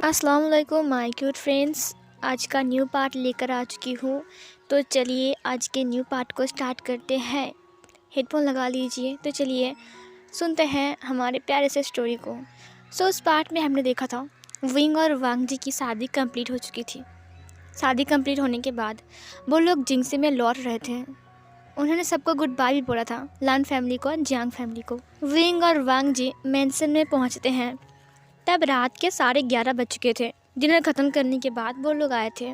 अस्सलाम वालेकुम my cute friends. आज का न्यू पार्ट लेकर आ चुकी हूँ। तो चलिए आज के न्यू पार्ट को स्टार्ट करते हैं। हेडफोन लगा लीजिए। तो चलिए सुनते हैं हमारे प्यारे से स्टोरी को। उस पार्ट में हमने देखा था विंग और वांग जी की शादी कंप्लीट हो चुकी थी। शादी कंप्लीट होने के बाद वो लोग जिंगसे में लौट रहे थे। उन्होंने सबको गुड बाय भी बोला था, लान फैमिली को और जियांग फैमिली को। विंग और वांग जी मेंशन में पहुँचते हैं। तब रात के 11:30 बज चुके थे। डिनर ख़त्म करने के बाद वो लोग आए थे।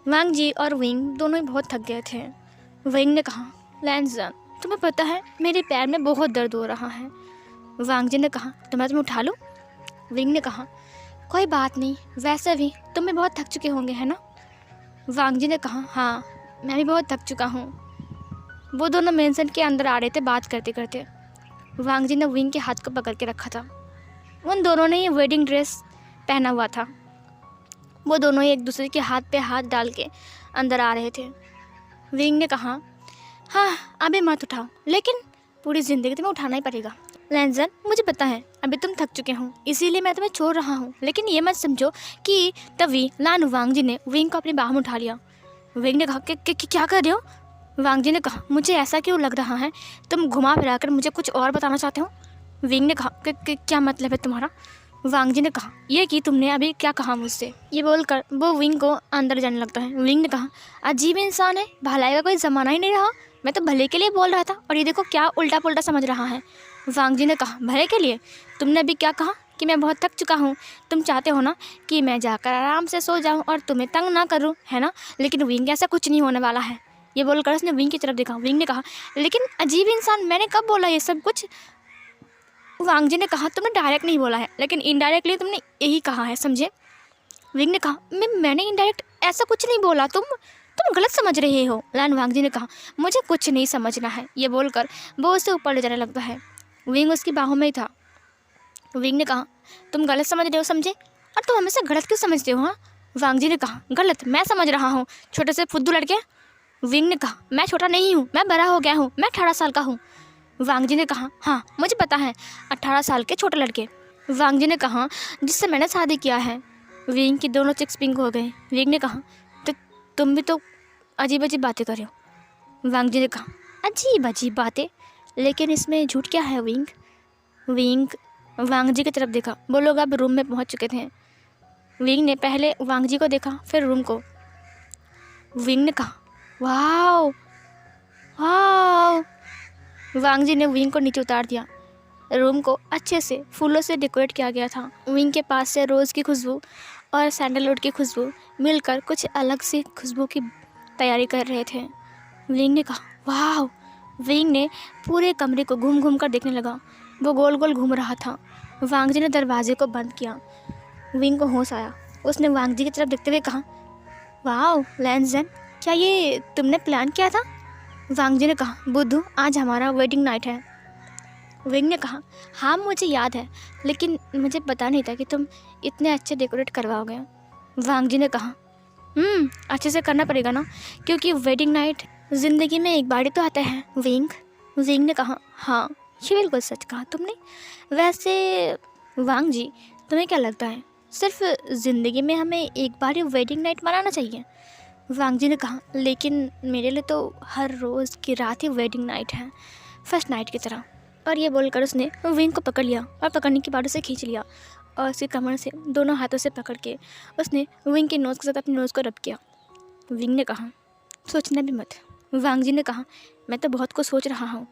वांग जी और विंग दोनों ही बहुत थक गए थे। विंग ने कहा, लैंसन तुम्हें पता है मेरे पैर में बहुत दर्द हो रहा है। वांग जी ने कहा, तो मैं तुम्हें उठा लूँ? विंग ने कहा, कोई बात नहीं, वैसे भी तुम भी बहुत थक चुके होंगे है ना। वांग जी ने कहा, हाँ मैं भी बहुत थक चुका हूँ। वो दोनों मेंशन के अंदर आ रहे थे बात करते करते। वांग जी ने विंग के हाथ को पकड़ के रखा था। उन दोनों ने ये वेडिंग ड्रेस पहना हुआ था। वो दोनों ही एक दूसरे के हाथ पे हाथ डाल के अंदर आ रहे थे। विंग ने कहा, हाँ अभी मत उठाओ, लेकिन पूरी ज़िंदगी तुम्हें उठाना ही पड़ेगा। लैंसन मुझे पता है अभी तुम थक चुके हो, इसीलिए मैं तुम्हें छोड़ रहा हूँ, लेकिन ये मत समझो कि तभी लान वांग जी ने विंग को अपनी बाह में उठा लिया। विंग ने कहा कि क्या कर रहे हो? वांग जी ने कहा, मुझे ऐसा क्यों लग रहा है तुम घुमा फिरा कर मुझे कुछ और बताना चाहते हो। विंग ने कहा कि क्या मतलब है तुम्हारा? वांग जी ने कहा, ये कि तुमने अभी क्या कहा मुझसे। ये बोलकर वो विंग को अंदर जाने लगता है। विंग ने कहा, अजीब इंसान है, भलाई का कोई ज़माना ही नहीं रहा। मैं तो भले के लिए बोल रहा था और ये देखो क्या उल्टा पुल्टा समझ रहा है। वांग जी ने कहा, भले के लिए? तुमने अभी क्या कहा कि मैं बहुत थक चुका हूँ? तुम चाहते हो ना कि मैं जाकर आराम से सो जाऊँ और तुम्हें तंग ना करूँ, है ना? लेकिन विंग ऐसा कुछ नहीं होने वाला है। ये बोलकर उसने विंग की तरफ देखा। विंग ने कहा, लेकिन अजीब इंसान, मैंने कब बोला ये सब कुछ? वांग जी ने कहा, तुमने डायरेक्ट नहीं बोला है, लेकिन इनडायरेक्टली तुमने यही कहा है, समझे? विंग ने कहा, मैंने इनडायरेक्ट ऐसा कुछ नहीं बोला, तुम गलत समझ रहे हो। लान वांग जी ने कहा, मुझे कुछ नहीं समझना है। ये बोलकर वो उससे ऊपर ले जाने लगता है। विंग उसकी बाहों में ही था। विंग ने कहा, तुम गलत समझ रहे हो, समझे? और तुम हमेशा गलत क्यों समझते हो? हाँ। वांग जी ने कहा, गलत मैं समझ रहा हूँ, छोटे से फुद्दू लड़के। विंग ने कहा, मैं छोटा नहीं हूँ, मैं बड़ा हो गया हूँ, मैं 18 साल का हूँ। वांग जी ने कहा, हाँ मुझे पता है, 18 साल के छोटे लड़के। वांग जी ने कहा, जिससे मैंने शादी किया है। विंग की दोनों चिक्स पिंक हो गए। विंग ने कहा, तो तुम भी तो अजीब अजीब बातें कर रहे हो। वांग जी ने कहा, अजीब अजीब बातें, लेकिन इसमें झूठ क्या है विंग? विंग वांग जी की तरफ देखा। वो लोग अब रूम में पहुंच चुके थे। विंग ने पहले वांग जी को देखा, फिर रूम को। विंग ने कहा, वाह वाह। वांग जी ने विंग को नीचे उतार दिया। रूम को अच्छे से फूलों से डेकोरेट किया गया था। विंग के पास से रोज़ की खुशबू और सैंडलवुड की खुशबू मिलकर कुछ अलग सी खुशबू की तैयारी कर रहे थे। विंग ने कहा, वाह। विंग ने पूरे कमरे को घूम घूम कर देखने लगा। वो गोल गोल घूम रहा था। वांग जी ने दरवाजे को बंद किया। विंग को होश आया। उसने वांग जी की तरफ देखते हुए कहा, वाह लैंसन, क्या ये तुमने प्लान किया था? वांग जी ने कहा, बुद्धू आज हमारा वेडिंग नाइट है। विंग ने कहा, हाँ मुझे याद है, लेकिन मुझे पता नहीं था कि तुम इतने अच्छे डेकोरेट करवाओगे। वांग जी ने कहा, अच्छे से करना पड़ेगा ना, क्योंकि वेडिंग नाइट ज़िंदगी में एक बार ही तो आता है। विंग ने कहा, हाँ ये बिल्कुल सच कहा तुमने। वैसे वांग जी, तुम्हें क्या लगता है सिर्फ ज़िंदगी में हमें एक बार ही वेडिंग नाइट मनाना चाहिए? वांग जी ने कहा, लेकिन मेरे लिए तो हर रोज़ की रात ही वेडिंग नाइट है, फर्स्ट नाइट की तरह। और ये बोलकर उसने विंग को पकड़ लिया और पकड़ने के बाद उसे खींच लिया और उसकी कमर से दोनों हाथों से पकड़ के उसने विंग के नोज़ के साथ अपने नोज़ को रब किया। विंग ने कहा, सोचना भी मत। वांग जी ने कहा, मैं तो बहुत कुछ सोच रहा हूँ।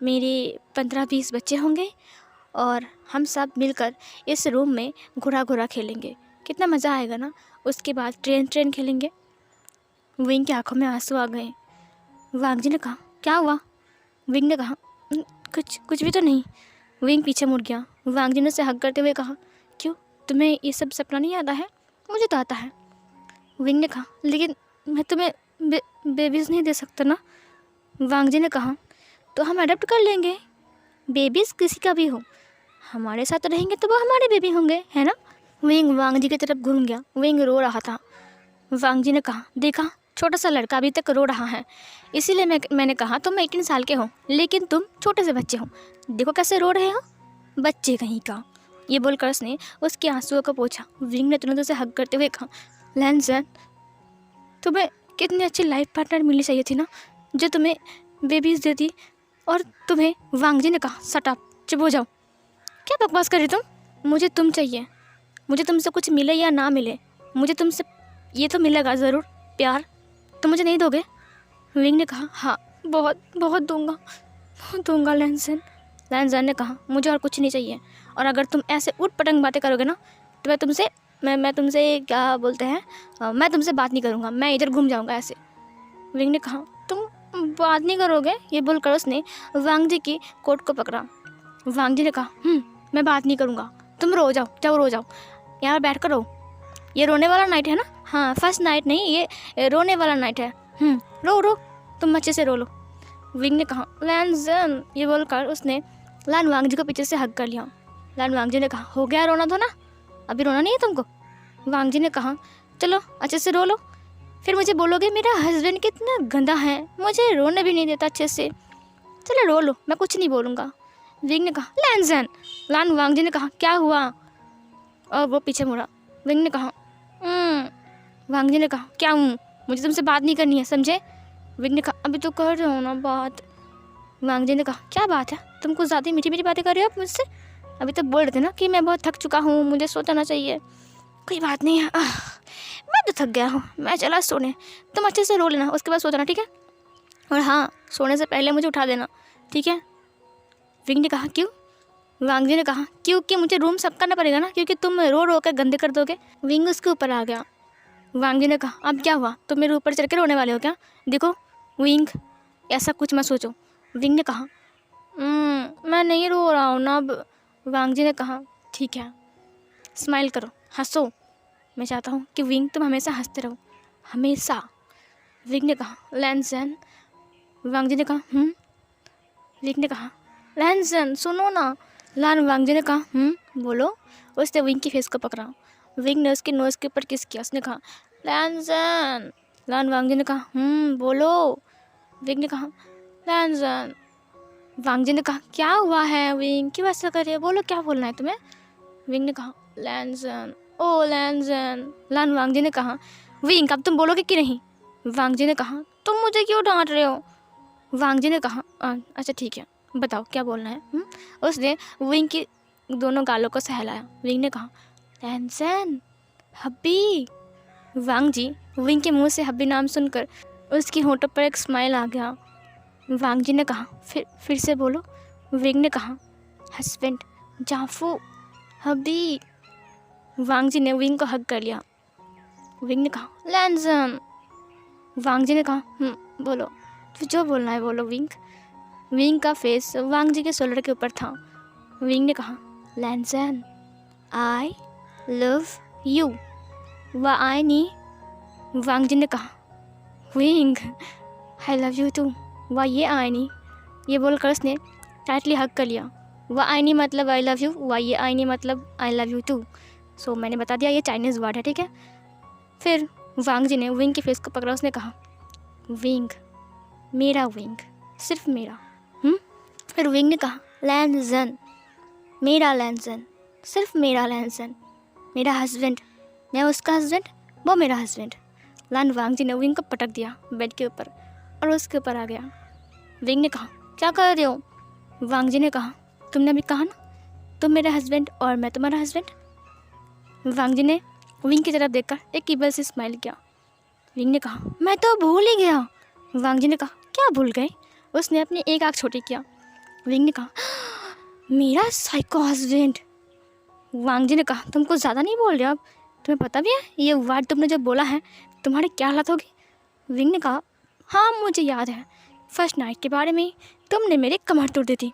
मेरे 15-20 बच्चे होंगे और हम सब मिलकर इस रूम में घोड़ा घोड़ा खेलेंगे, कितना मज़ा आएगा ना। उसके बाद ट्रेन खेलेंगे। विंग की आंखों में आंसू आ गए। वांग जी ने कहा, क्या हुआ? विंग ने कहा, कुछ भी तो नहीं। विंग पीछे मुड़ गया। वांग जी ने उसे हग करते हुए कहा, क्यों, तुम्हें ये सब सपना नहीं आता है? मुझे तो आता है। विंग ने कहा, लेकिन मैं तुम्हें बेबीज़ नहीं दे सकता ना। वांग जी ने कहा, तो हम अडॉप्ट कर लेंगे, बेबीज़ किसी का भी हो, हमारे साथ रहेंगे तो वो हमारे बेबी होंगे, है ना। विंग वांग जी की तरफ घूम गया। विंग रो रहा था। वांग जी ने कहा, देखा छोटा सा लड़का अभी तक रो रहा है, इसीलिए मैंने कहा तुम 18 साल के हो, लेकिन तुम छोटे से बच्चे हो, देखो कैसे रो रहे हो, बच्चे कहीं का। ये बोलकर उसने उसके आंसुओं को पोंछा। विंग ने तुरंत उसे हग करते हुए कहा, लैंसन, तुम्हें कितनी अच्छी लाइफ पार्टनर मिलनी चाहिए थी ना, जो तुम्हें बेबीज देती। और तुम्हें वांग जी ने कहा, शट अप, चुप हो जाओ, क्या बकवास कर रही तुम? मुझे तुम चाहिए, मुझे तुमसे कुछ मिले या ना मिले, मुझे तुमसे ये तो मिलेगा ज़रूर, प्यार। तुम मुझे नहीं दोगे? विंग ने कहा, हाँ बहुत बहुत दूंगा लैंसन। लैंसन ने कहा, मुझे और कुछ नहीं चाहिए, और अगर तुम ऐसे उठ पटंग बातें करोगे ना तो मैं तुमसे क्या बोलते हैं, मैं तुमसे बात नहीं करूँगा, मैं इधर घूम जाऊँगा ऐसे। विंग ने कहा, तुम बात नहीं करोगे? ये बोलकर उसने वांग जी की कोट को पकड़ा। वांग जी ने कहा, मैं बात नहीं करूँगा, तुम रो जाओ, यहाँ बैठ कर रो। ये रोने वाला नाइट है ना? हाँ, फर्स्ट नाइट नहीं, ये रोने वाला नाइट है। रो, तुम अच्छे से रो लो। विंग ने कहा, लैंसन, ये बोलकर उसने लान वांग जी को पीछे से हग कर लिया। लान वांग जी ने कहा, हो गया रोना धोना, अभी रोना नहीं है तुमको? वांग जी ने कहा, चलो अच्छे से रो लो, फिर मुझे बोलोगे मेरा हस्बैंड कितना गंदा है, मुझे रोने भी नहीं देता अच्छे से। चलो रो लो, मैं कुछ नहीं बोलूँगा। विंग ने कहा, लैंसन। लान वांग जी ने कहा, क्या हुआ? और वो पीछे मुड़ा। विंग ने कहा, वांग जी ने कहा, क्या हूँ? मुझे तुमसे बात नहीं करनी है, समझे? विंग ने कहा, अभी तो कर रहे हो ना बात। वांग जी ने कहा, क्या बात है? तुम कुछ ज़्यादा मीठी मीठी बातें कर रहे हो मुझसे। अभी तो बोल रहे थे ना कि मैं बहुत थक चुका हूँ, मुझे सो जाना चाहिए। कोई बात नहीं है, मैं तो थक गया हूँ, मैं चला सोने। तुम अच्छे से रो लेना, उसके बाद सो जाना, ठीक है? और हाँ, सोने से पहले मुझे उठा देना, ठीक है? विंग ने कहा, क्यों? वांग जी ने कहा, क्योंकि मुझे रूम साफ करना पड़ेगा ना, क्योंकि तुम रो कर गंदे कर दोगे। विंग उसके ऊपर आ गया। वांग जी ने कहा, अब क्या हुआ? तुम मेरे ऊपर चढ़ के रोने वाले हो क्या? देखो विंग, ऐसा कुछ मत सोचो। विंग ने कहा, मैं नहीं रो रहा हूँ ना अब। वांग जी ने कहा, ठीक है, स्माइल करो, हंसो। मैं चाहता हूँ कि विंग तुम हमेशा हंसते रहो, हमेशा। विंग ने कहा, लैंसन। वांग जी ने कहा, विंग ने कहा, लैंसन सुनो ना। वांग जी ने कहा, बोलो। उसने विंग की फेस को पकड़ा। विंग ने उसके नोज़ के ऊपर किस किया। उसने कहा, लैंसन। वांग जी ने कहा, बोलो। विंग ने कहा, लैंसन। वांग जी ने कहा, क्या हुआ है विंग, क्यों ऐसा कर रही है? बोलो, क्या बोलना है तुम्हें? विंग ने कहा, लैंसन, ओ लैंसन। वांग जी ने कहा, विंग अब तुम बोलोगे कि नहीं? वांग जी ने कहा, तुम मुझे क्यों डांट रहे हो? वांग जी ने कहा, अच्छा ठीक है, बताओ क्या बोलना है। उसने विंग की दोनों गालों को सहलाया। विंग ने कहा, लैंसन, हब्बी। वांग जी विंग के मुंह से हब्बी नाम सुनकर उसकी होठों पर एक स्माइल आ गया। वांग जी ने कहा, फिर से बोलो। विंग ने कहा, हस्बैंड, जाफू, हब्बी। वांग जी ने विंग को हग कर लिया। विंग ने कहा, लैंसन। वांग जी ने कहा, बोलो, फिर जो बोलना है बोलो विंग। विंग का फेस वांग जी के शोल्डर के ऊपर था। विंग ने कहा, लैंसन, आई लव यू। आई नी। वांग जी ने कहा, Wing, I love you too. ये आई नी। ये बोलकर उसने टाइटली हग कर लिया। आई नी मतलब आई लव यू, ये आई नी मतलब आई लव यू टू। सो मैंने बता दिया, ये चाइनीज़ वर्ड है, ठीक है? फिर वांग जी ने विंग के फेस को पकड़ा। उसने कहा, विंग, मेरा विंग, सिर्फ मेरा। फिर विंग ने कहा, लैंसन, मेरा लैंसन, सिर्फ मेरा लैंसन, मेरा हस्बैंड, मैं उसका हस्बैंड, वो मेरा हस्बैंड। वांग जी ने विंग को पटक दिया बेड के ऊपर और उसके ऊपर आ गया। विंग ने कहा, क्या कर रहे हो? वांग जी ने कहा, तुमने अभी कहा ना तुम मेरा हस्बैंड और मैं तुम्हारा हस्बैंड। वांग जी ने विंग की तरफ देखकर एक ईबल से स्माइल किया। विंग ने कहा, मैं तो भूल ही गया। वांग जी ने कहा, क्या भूल गए? उसने अपनी एक आँख छोटी किया। विंग ने कहा, मेरा साइको हस्बैंड। वांग जी ने कहा, तुमको ज़्यादा नहीं बोल रहे अब? तुम्हें पता भी है ये वर्ड तुमने जब बोला है तुम्हारी क्या हालत होगी? विंग ने कहा, हाँ मुझे याद है, फर्स्ट नाइट के बारे में तुमने मेरी कमर तोड़ दी थी।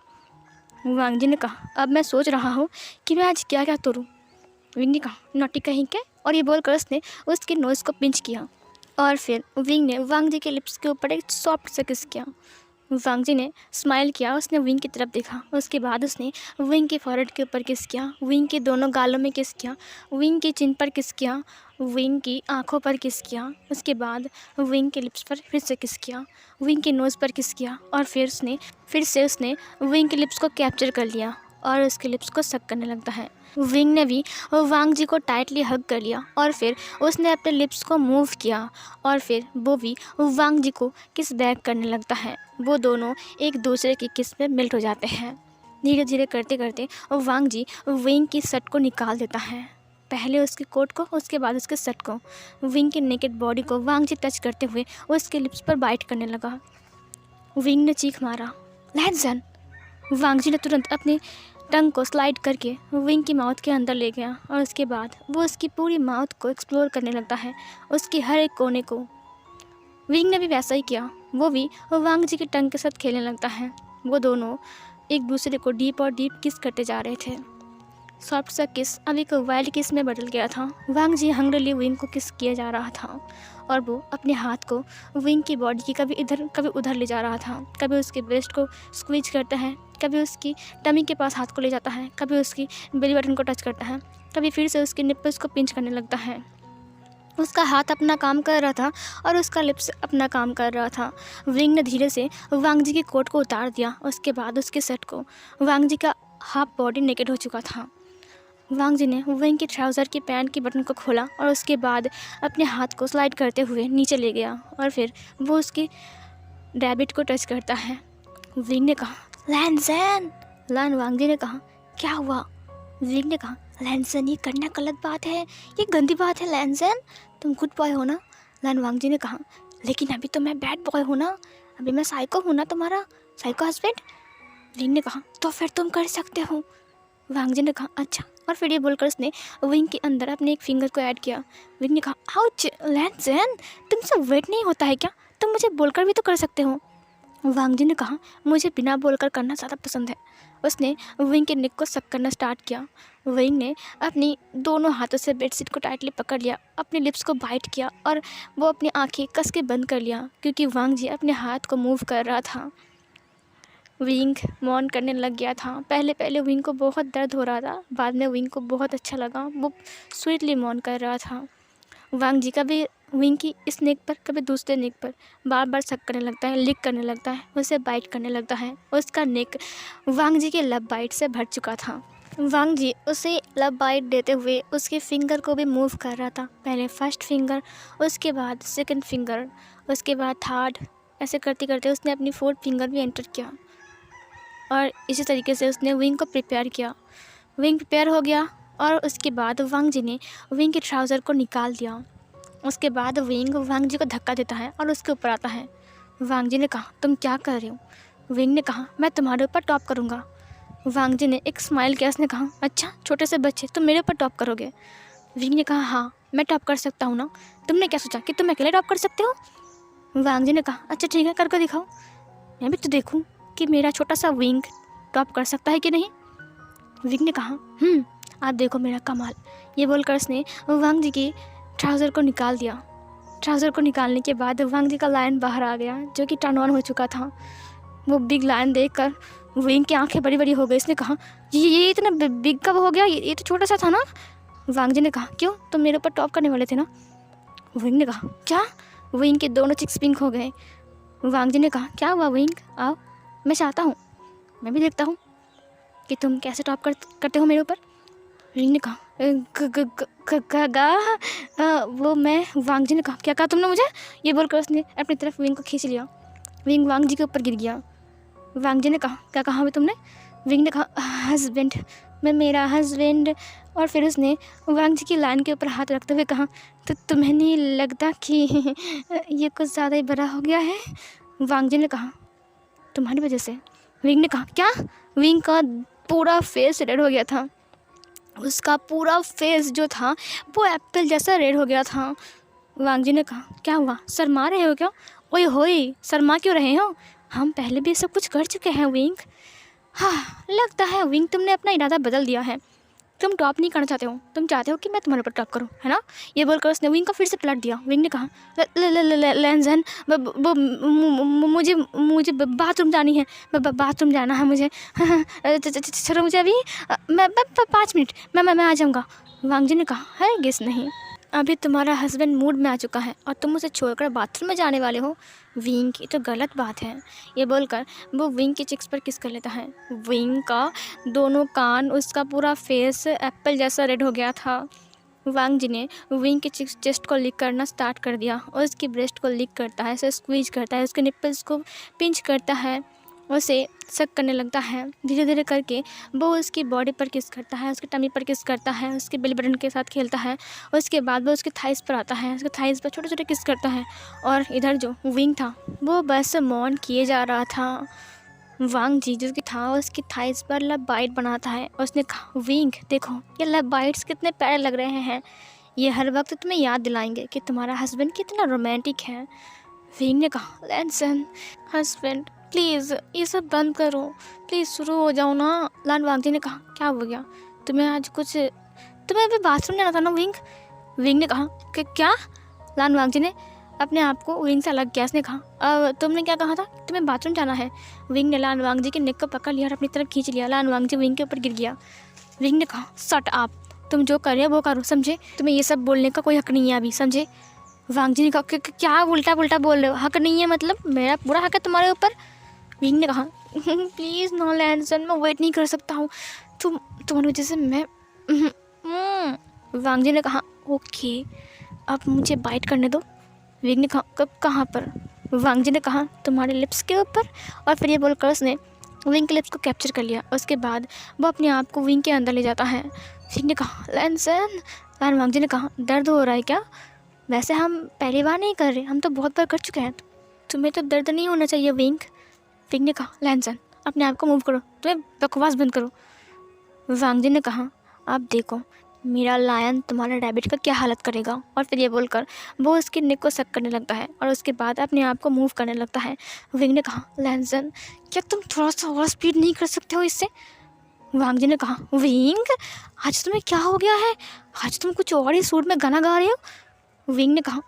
वांग जी ने कहा, अब मैं सोच रहा हूँ कि मैं आज क्या क्या तोड़ूँ। विंग ने कहा, नोटी कहीं के। और ये बोलकर उसने उसके नोज़ को पिंच किया और फिर विंग ने वांग जी के लिप्स के ऊपर एक सॉफ्ट सा किस किया। वांग जी ने स्माइल किया, उसने विंग की तरफ देखा। उसके बाद उसने विंग के फॉरहेड के ऊपर किस किया, विंग के दोनों गालों में किस किया, विंग की चिन पर किस किया, विंग की आंखों पर किस किया। उसके बाद विंग के लिप्स पर फिर से किस किया, विंग के नोज़ पर किस किया और फिर से उसने विंग के लिप्स को कैप्चर कर लिया और उसके लिप्स को सक करने लगता है। विंग ने भी वांग जी को टाइटली हग कर लिया और फिर उसने अपने लिप्स को मूव किया और फिर वो भी वांग जी को किस बैक करने लगता है। वो दोनों एक दूसरे की किस में मेल्ट हो जाते हैं। धीरे धीरे करते करते वांग जी विंग की शर्ट को निकाल देता है, पहले उसके कोट को, उसके बाद उसके शर्ट को। विंग की नेकेड बॉडी को वांग जी टच करते हुए उसके लिप्स पर बाइट करने लगा। विंग ने चीख मारा, लैंसन। वांग जी ने तुरंत अपनी टंग को स्लाइड करके विंग की माउथ के अंदर ले गया और उसके बाद वो उसकी पूरी माउथ को एक्सप्लोर करने लगता है, उसकी हर एक कोने को। विंग ने भी वैसा ही किया, वो भी वांग जी की टंग के साथ खेलने लगता है। वो दोनों एक दूसरे को डीप और डीप किस करते जा रहे थे। सॉफ्ट सा किस अब एक वाइल्ड किस में बदल गया था। वांग जी हंग्रीली विंग को किस किया जा रहा था और वो अपने हाथ को विंग की बॉडी की कभी इधर कभी उधर ले जा रहा था। कभी उसके ब्रेस्ट को स्क्वीज करता है, कभी उसकी टमी के पास हाथ को ले जाता है, कभी उसकी बेली बटन को टच करता है, कभी फिर से उसके निप्पल्स को पिंच करने लगता है। उसका हाथ अपना काम कर रहा था और उसका लिप्स अपना काम कर रहा था। विंग ने धीरे से वांग जी की कोट को उतार दिया, उसके बाद उसके शर्ट को। वांग जी का हाफ बॉडी नेकेड हो चुका था। वांग जी ने विंग के ट्राउज़र की पैंट की बटन को खोला और उसके बाद अपने हाथ को स्लाइड करते हुए नीचे ले गया और फिर वो उसकी रैबिट को टच करता है। विंग ने कहा, लैंसन। वांग जी ने कहा, क्या हुआ? विंग ने कहा, लैंसन ये करना गलत बात है, ये गंदी बात है लैंसन, तुम गुड बॉय हो ना? वांग जी ने कहा, लेकिन अभी तो मैं बैड बॉय हूँ ना, अभी मैं साइको हूँ ना, तुम्हारा साइको हस्बैंड। विंग ने कहा, तो फिर तुम कर सकते हो। वांग जी ने कहा, अच्छा। और फिर ये बोलकर उसने विंग के अंदर अपने एक फिंगर को ऐड किया। विंग ने कहा, आउच लैंसन, तुमसे वेट नहीं होता है क्या? तुम मुझे बोलकर भी तो कर सकते हो। वांग जी ने कहा, मुझे बिना बोलकर करना ज़्यादा पसंद है। उसने विंग के नेक को सक करना स्टार्ट किया। विंग ने अपनी दोनों हाथों से बेडशीट को टाइटली पकड़ लिया, अपने लिप्स को बाइट किया और वो अपनी आंखें कस के बंद कर लिया क्योंकि वांग जी अपने हाथ को मूव कर रहा था। विंग मौन करने लग गया था। पहले पहले विंग को बहुत दर्द हो रहा था, बाद में विंग को बहुत अच्छा लगा, वो स्वीटली मौन कर रहा था। वांग जी कभी विंग की इस नेक पर कभी दूसरे नेक पर बार बार सक करने लगता है, लिक करने लगता है, उसे बाइट करने लगता है। उसका नेक वांग जी के लव बाइट से भर चुका था। वांग जी उसे लव बाइट देते हुए उसके फिंगर को भी मूव कर रहा था, पहले फर्स्ट फिंगर, उसके बाद सेकंड फिंगर, उसके बाद थर्ड, ऐसे करते करते उसने अपनी फोर्थ फिंगर भी एंटर किया और इसी तरीके से उसने विंग को प्रिपेयर किया। विंग प्रिपेयर हो गया और उसके बाद वांग जी ने विंग के ट्राउज़र को निकाल दिया। उसके बाद विंग वांग जी को धक्का देता है और उसके ऊपर आता है। वांग जी ने कहा, तुम क्या कर रहे हो? विंग ने कहा, मैं तुम्हारे ऊपर टॉप करूँगा। वांग जी ने एक स्माइल किया, उसने कहा, अच्छा छोटे से बच्चे तुम मेरे ऊपर टॉप करोगे? विंग ने कहा, हाँ मैं टॉप कर सकता हूँ ना, तुमने क्या सोचा कि तुम अकेले टॉप कर सकते हो? वांग जी ने कहा, अच्छा ठीक है, करके दिखाओ, मैं भी तो देखूँ कि मेरा छोटा सा विंग टॉप कर सकता है कि नहीं। विंग ने कहा, आप देखो मेरा कमाल। ये बोलकर उसने वांग जी की ट्राउज़र को निकाल दिया। ट्राउज़र को निकालने के बाद वांग जी का लायन बाहर आ गया जो कि टर्न ऑन हो चुका था। वो बिग लायन देखकर विंग की आंखें बड़ी बड़ी हो गई। इसने कहा, ये इतना बिग कब हो गया, ये तो छोटा सा था ना। वांग जी ने कहा, क्यों, तुम मेरे ऊपर टॉप करने वाले थे ना? विंग ने कहा, क्या? विंग के दोनों चिक्स पिंक हो गए। वांग जी ने कहा, क्या हुआ विंग, आओ, मैं चाहता हूँ, मैं भी देखता हूँ कि तुम कैसे टॉप करते हो मेरे ऊपर। विंग ने कहा, वो मैं। वांग जी ने कहा, क्या कहा तुमने मुझे? ये बोलकर उसने अपनी तरफ विंग को खींच लिया। विंग वांग जी के ऊपर गिर गया। वांग जी ने कहा, क्या कहा तुमने? विंग ने कहा, हस्बैंड, मैं मेरा हस्बैंड। और फिर उसने वांग जी की लाइन के ऊपर हाथ रखते हुए कहा, तो तुम्हें नहीं लगता कि ये कुछ ज़्यादा ही बड़ा हो गया है? वांग जी ने कहा, तुम्हारी वजह से। विंग ने कहा, क्या? विंग का पूरा फेस रेड हो गया था। उसका पूरा फेस जो था वो एप्पल जैसा रेड हो गया था। वांग जी ने कहा, क्या हुआ, शर्मा रहे हो क्या? ओए होए, शर्मा क्यों रहे हो? हम पहले भी सब कुछ कर चुके हैं विंग। हाँ, लगता है विंग तुमने अपना इरादा बदल दिया है, तुम टॉप नहीं करना चाहते हो, तुम चाहते हो कि मैं तुम्हारे ऊपर टॉप करूं, है ना? ये बोलकर उसने विंग को फिर से पलट दिया। विंग ने कहा, लैंसन, मुझे बाथरूम जानी है, बाथरूम जाना है मुझे। चलो मुझे अभी मैं 5 मिनट मैं आ जाऊँगा। वांग जी ने कहा, है गेस नहीं। अभी तुम्हारा हस्बैंड मूड में आ चुका है और तुम उसे छोड़कर बाथरूम में जाने वाले हो। विंग, ये तो गलत बात है। ये बोलकर वो विंग की चिक्स पर किस कर लेता है। विंग का दोनों कान, उसका पूरा फेस एप्पल जैसा रेड हो गया था। वांग जी ने विंग के चेस्ट को लिक करना स्टार्ट कर दिया और उसकी ब्रेस्ट को लिक करता है, उसे स्क्वीज करता है, उसके निप्पल्स को पिंच करता है, उसे सक करने लगता है। धीरे धीरे करके वो उसकी बॉडी पर किस करता है, उसके टमी पर किस करता है, उसके बेली बटन के साथ खेलता है। उसके बाद वो उसके थाइस पर आता है, उसके थाइस पर छोटे छोटे किस करता है। और इधर जो विंग था वो बस मौन किए जा रहा था। वांग जी जो कि था उसकी थाइस पर लव बाइट बनाता है और उसने कहा, विंग देखो ये लव बाइट्स कितने प्यारे लग रहे हैं। ये हर वक्त तुम्हें याद दिलाएंगे कि तुम्हारा हस्बैंड कितना रोमांटिक है। विंग ने कहा, लैनसन हस्बैंड प्लीज़ ये सब बंद करो, प्लीज़ शुरू हो जाओ ना। लान वांग जी ने कहा, क्या हो गया तुम्हें, आज कुछ तुम्हें अभी बाथरूम जाना था ना विंग। विंग ने कहा कि क्या। लान वांग जी ने अपने आप को विंग से अलग किया। उसने कहा, तुमने क्या कहा था, तुम्हें बाथरूम जाना है। विंग ने लान वांग जी के नेक को पकड़ लिया और अपनी तरफ खींच लिया। लान वांग जी विंग के ऊपर गिर गया। विंग ने कहा, शट अप, तुम जो कर रहे हो वो करो, समझे, तुम्हें ये सब बोलने का कोई हक नहीं है अभी, समझे। वांग जी ने कहा, क्या उल्टा पुल्टा बोल रहे हो, हक नहीं है मतलब, मेरा पूरा हक है तुम्हारे ऊपर। विंग ने कहा, प्लीज़ नो लैंसन, मैं वेट नहीं कर सकता हूँ, तुम्हारी वजह से मैं वांग जी ने कहा, ओके अब मुझे बाइट करने दो। विंग ने कहा, कब, कहाँ पर। वांग जी ने कहा, तुम्हारे लिप्स के ऊपर। और फिर ये बोलकर उसने विंग के लिप्स को कैप्चर कर लिया। उसके बाद वो अपने आप को विंग के अंदर ले जाता है। विंग ने कहा, लैंसन। वांग जी ने कहा, दर्द हो रहा है क्या। वैसे हम पहली बार नहीं कर रहे, हम तो बहुत बार कर चुके हैं, तुम्हें तो दर्द नहीं होना चाहिए विंग। विंग ने कहा, लैंसन अपने आप को मूव करो, तुम्हें बकवास बंद करो। वांग जी ने कहा, अब देखो मेरा लायन तुम्हारा रैबिट का क्या हालत करेगा। और फिर ये बोलकर वो उसकी नेक को सक करने लगता है और उसके बाद अपने आप को मूव करने लगता है। विंग ने कहा, लैंसन क्या तुम थोड़ा सा और स्पीड नहीं कर सकते हो इससे। वांग जी ने कहा, विंग आज तुम्हें क्या हो गया है, आज तुम कुछ और ही सूट में गाना गा रहे हो। विंग ने कहा,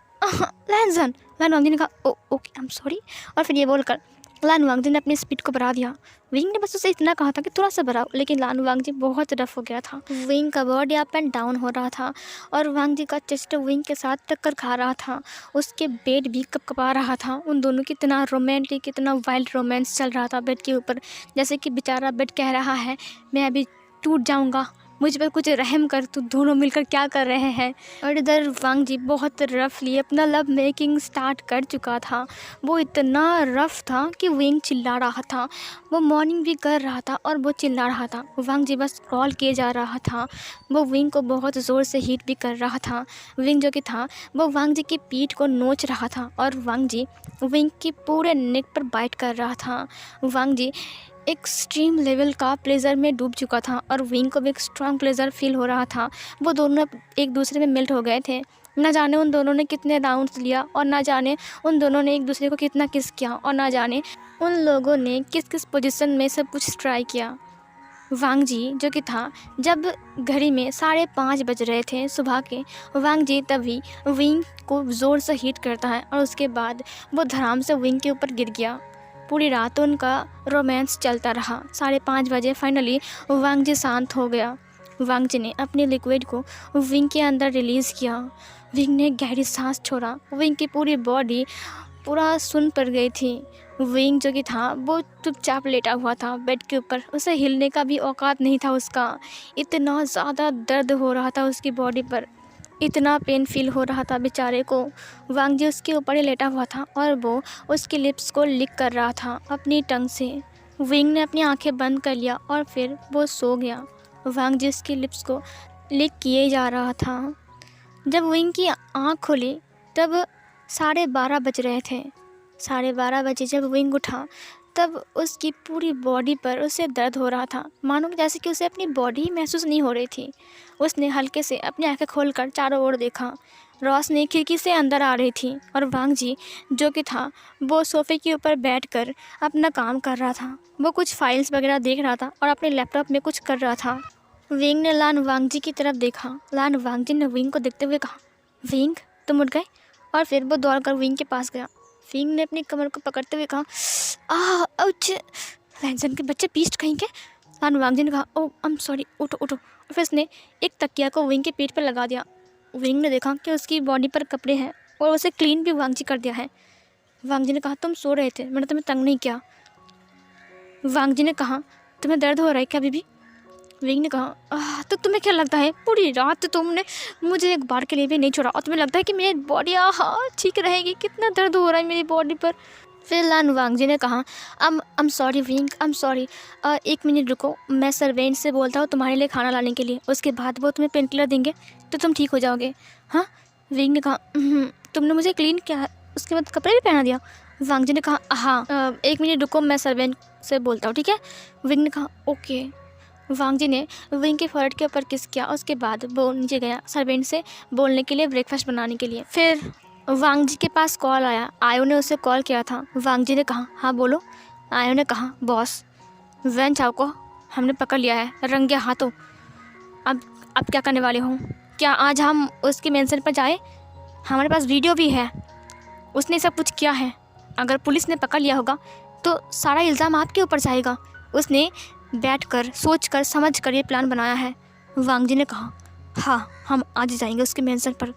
लैंसन। लान वांग जी ने कहा, ओके आई एम सॉरी। और फिर ये बोलकर लान वांग जी ने अपनी स्पीड को बढ़ा दिया। विंग ने बस उसे इतना कहा था कि थोड़ा सा बढ़ाओ, लेकिन लान वांग जी बहुत रफ हो गया था। विंग का बॉडी अप एंड डाउन हो रहा था और वांग जी का चेस्ट विंग के साथ टक्कर खा रहा था। उसके बेड भी कपकपा रहा था। उन दोनों की इतना रोमांटिक, इतना वाइल्ड रोमांस चल रहा था बेड के ऊपर, जैसे कि बेचारा बेड कह रहा है, मैं अभी टूट जाऊँगा, मुझ पर कुछ रहम कर, तू दोनों मिलकर क्या कर रहे हैं। और इधर वांग जी बहुत रफली अपना लव मेकिंग स्टार्ट कर चुका था। वो इतना रफ था कि विंग चिल्ला रहा था, वो मॉर्निंग भी कर रहा था और वो चिल्ला रहा था। वांग जी बस क्रॉल किए जा रहा था। वो विंग को बहुत ज़ोर से हीट भी कर रहा था। विंग जो कि था वो वांग जी की पीठ को नोच रहा था और वांग जी विंग की पूरे नेक पर बाइट कर रहा था। वांग जी एक्सट्रीम लेवल का प्लेजर में डूब चुका था और विंग को भी एक स्ट्रॉन्ग प्लेजर फील हो रहा था। वो दोनों एक दूसरे में मेल्ट हो गए थे। ना जाने उन दोनों ने कितने राउंड्स लिया और ना जाने उन दोनों ने एक दूसरे को कितना किस किया और ना जाने उन लोगों ने किस किस पोजीशन में सब कुछ ट्राई किया। वांग जी जो कि था, जब घड़ी में 5:30 बज रहे थे सुबह के, वांग जी तभी विंग को ज़ोर से हीट करता है और उसके बाद वो धड़ाम से विंग के ऊपर गिर गया। पूरी रात उनका रोमांस चलता रहा। 5:30 बजे फाइनली वांग जी शांत हो गया। वांग जी ने अपने लिक्विड को विंग के अंदर रिलीज़ किया। विंग ने गहरी सांस छोड़ा। विंग की पूरी बॉडी पूरा सुन पड़ गई थी। विंग जो कि था वो चुपचाप लेटा हुआ था बेड के ऊपर, उसे हिलने का भी औकात नहीं था उसका। इतना ज़्यादा दर्द हो रहा था उसकी बॉडी पर, इतना पेन फील हो रहा था बेचारे को। वांग जी उसके ऊपर ही लेटा हुआ था और वो उसके लिप्स को लिक कर रहा था अपनी टंग से। विंग ने अपनी आंखें बंद कर लिया और फिर वो सो गया। वांग जी उसके लिप्स को लिक किए जा रहा था। जब विंग की आँख खुली तब 12:30 बज रहे थे। 12:30 बजे जब विंग उठा तब उसकी पूरी बॉडी पर उसे दर्द हो रहा था, मानो जैसे कि उसे अपनी बॉडी ही महसूस नहीं हो रही थी। उसने हल्के से अपनी आंखें खोलकर चारों ओर देखा। रोशनी खिड़की से अंदर आ रही थी और वांग जी जो कि था वो सोफ़े के ऊपर बैठकर अपना काम कर रहा था। वो कुछ फाइल्स वगैरह देख रहा था और अपने लैपटॉप में कुछ कर रहा था। विंग ने लान वांग जी की तरफ देखा। लान वांग जी ने विंग को देखते हुए कहा, विंग तुम उठ गए। और फिर वो दौड़कर विंग के पास गया। विंग ने अपनी कमर को पकड़ते हुए कहा, आउच, लैंसन के बच्चे पीस्ट कहीं के। लान वांग जी ने कहा, ओह आई एम सॉरी, उठो उठो। और फिर उसने एक तकिया को विंग के पीठ पर लगा दिया। विंग ने देखा कि उसकी बॉडी पर कपड़े हैं और उसे क्लीन भी वांगजी कर दिया है। वांगजी ने कहा, तुम सो रहे थे, मैंने तुम्हें तंग नहीं किया। वांगजी ने कहा, तुम्हें दर्द हो रहा है क्या अभी भी? विंग ने कहा, तो तुम्हें क्या लगता है पूरी रात तुमने मुझे एक बार के लिए भी नहीं छोड़ा और तुम्हें लगता है कि मेरी बॉडी ठीक रहेगी? कितना दर्द हो रहा है मेरी बॉडी पर। फिर लान वांगजी ने कहा, I'm sorry wing, I'm sorry. 1 minute रुको, मैं सर्वेंट से बोलता हूँ तुम्हारे लिए खाना लाने के लिए, उसके बाद वो तुम्हें पेन किलर देंगे तो तुम ठीक हो जाओगे। हाँ, विंग ने कहा, तुमने मुझे क्लीन किया, उसके बाद कपड़े भी पहना दिया? वांगजी ने कहा, हाँ। 1 मिनट रुको, मैं सर्वेंट से बोलता हूँ, ठीक है? विंग ने कहा, ओके। वांगजी ने विंग के फॉरहेड के ऊपर किस किया, उसके बाद वो नीचे गया सर्वेंट से बोलने के लिए, ब्रेकफास्ट बनाने के लिए। फिर वांगजी के पास कॉल आया, आयो ने उसे कॉल किया था। वांगजी ने कहा, हाँ बोलो। आयो ने कहा, बॉस, वैन चाओ को हमने पकड़ लिया है रंगे हाथों। अब क्या करने वाले हो? क्या आज हम उसके मेंशन पर जाए? हमारे पास वीडियो भी है, उसने सब कुछ किया है। अगर पुलिस ने पकड़ लिया होगा तो सारा इल्ज़ाम आपके ऊपर जाएगा। उसने बैठकर सोचकर समझकर ये प्लान बनाया है। वांगजी ने कहा, हाँ, हम आज जाएंगे उसके मेंशन पर।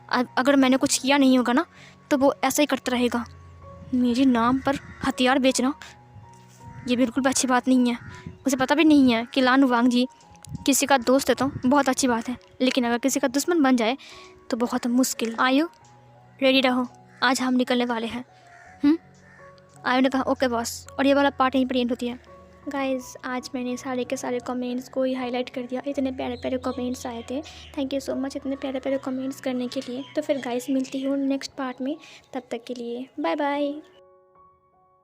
अगर मैंने कुछ किया नहीं होगा ना तो वो ऐसा ही करता रहेगा। मेरे नाम पर हथियार बेचना ये बिल्कुल भी अच्छी बात नहीं है। उसे पता भी नहीं है कि लान वांगजी किसी का दोस्त है तो बहुत अच्छी बात है, लेकिन अगर किसी का दुश्मन बन जाए तो बहुत मुश्किल। आयु रेडी रहो, आज हम निकलने वाले हैं। आयु ने कहा, ओके बॉस। और ये वाला पार्ट यहीं पर एंड होती है। गाइज़, आज मैंने सारे के सारे कमेंट्स को ही हाईलाइट कर दिया। इतने प्यारे प्यारे कमेंट्स आए थे, थैंक यू सो मच इतने प्यारे प्यारे कमेंट्स करने के लिए। तो फिर गाइज़ मिलती हूँ नेक्स्ट पार्ट में, तब तक के लिए बाय बाय।